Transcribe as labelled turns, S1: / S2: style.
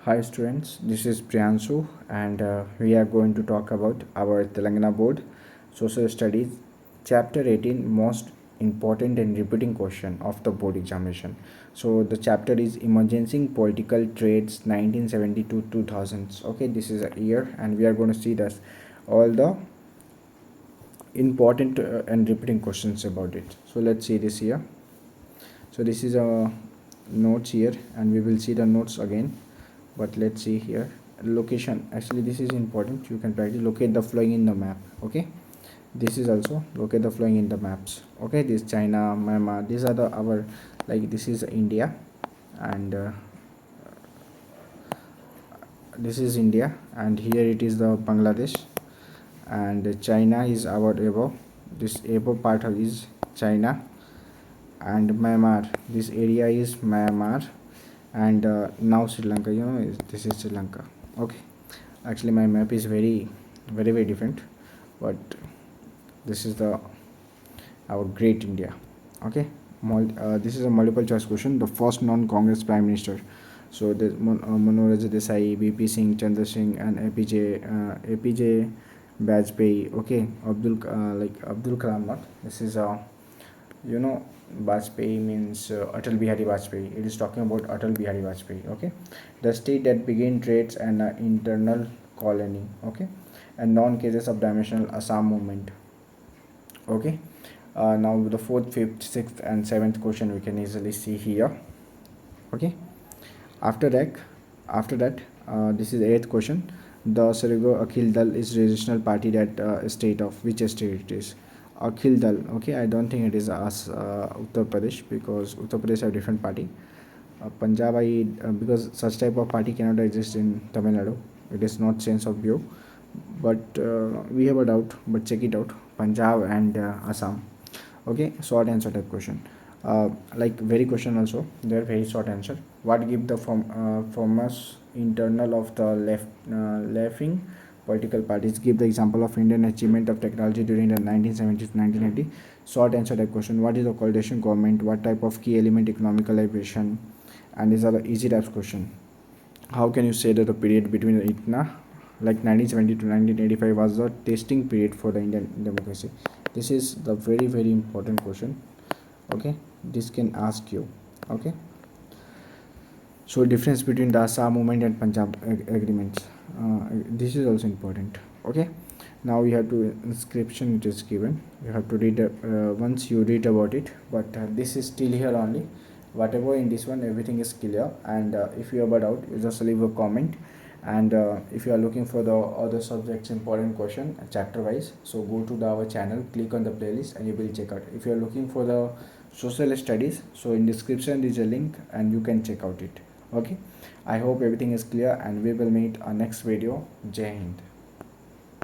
S1: Hi students, this is Priyanshu and we are going to talk about our Telangana Board Social Studies Chapter 18 most important and repeating question of the board examination. So the chapter is Emerging Political Trades 1972 2000s. Okay, this is a year and we are going to see that all the important and repeating questions about it. So let's see this here. So this is a notes here and we will see the notes again, but let's see here. Location, actually this is important, you can practice. Locate the flowing in the map. Okay, this is also locate the flowing in the maps. Okay, this China, Myanmar, these are the our, like this is India and this is India and here it is the Bangladesh and China is our above. This above part is China and Myanmar, this area is Myanmar and now Sri Lanka, this is Sri Lanka. Okay, actually my map is very different, but this is the our great India. Okay, this is a multiple choice question. The first non-Congress prime minister, so the Manoj Desai, BP Singh, Chandra Singh and APJ Bajpayee. Okay, Abdul Kalam, not this is Bajpayee means Atal Bihari Bajpayee. It is talking about Atal Bihari Bajpayee. Okay, the state that began trades and internal colony. Okay, and non-cases of dimensional Assam movement. Okay, now the fourth, fifth, sixth, and seventh question we can easily see here. Okay, after that, this is eighth question. The Sargo Akhil Dal is regional party that state of which state it is. Akhil Dal. Okay, I don't think it is Uttar Pradesh, because Uttar Pradesh have different party. Punjab, because such type of party cannot exist in Tamil Nadu. It is not sense of view, but we have a doubt. But check it out. Punjab and Assam. Okay, short answer type question. Like very question also. They are very short answer. What give the famous internal of the left-wing political parties? Give the example of Indian achievement of technology during the 1970s to 1980. Short answer type question. What is the coalition government? What type of key element economicalization? And these are the easy types question. How can you say that the period between the ITNA, like 1970 to 1985, was the testing period for the Indian democracy? This is the very important question. Okay, this can ask you. Okay, so difference between the Assam movement and Punjab agreements, this is also important. Okay, now we have to inscription, it is given, you have to read once you read about it, but this is still here only. Whatever in this one, everything is clear, and if you have a doubt, you just leave a comment. And if you are looking for the other subjects important question chapter wise, so go to our channel, click on the playlist and you will check out. If you are looking for the social studies, so in description there is a link and you can check out it. Okay, I hope everything is clear and we will meet our next video. Jai Hind.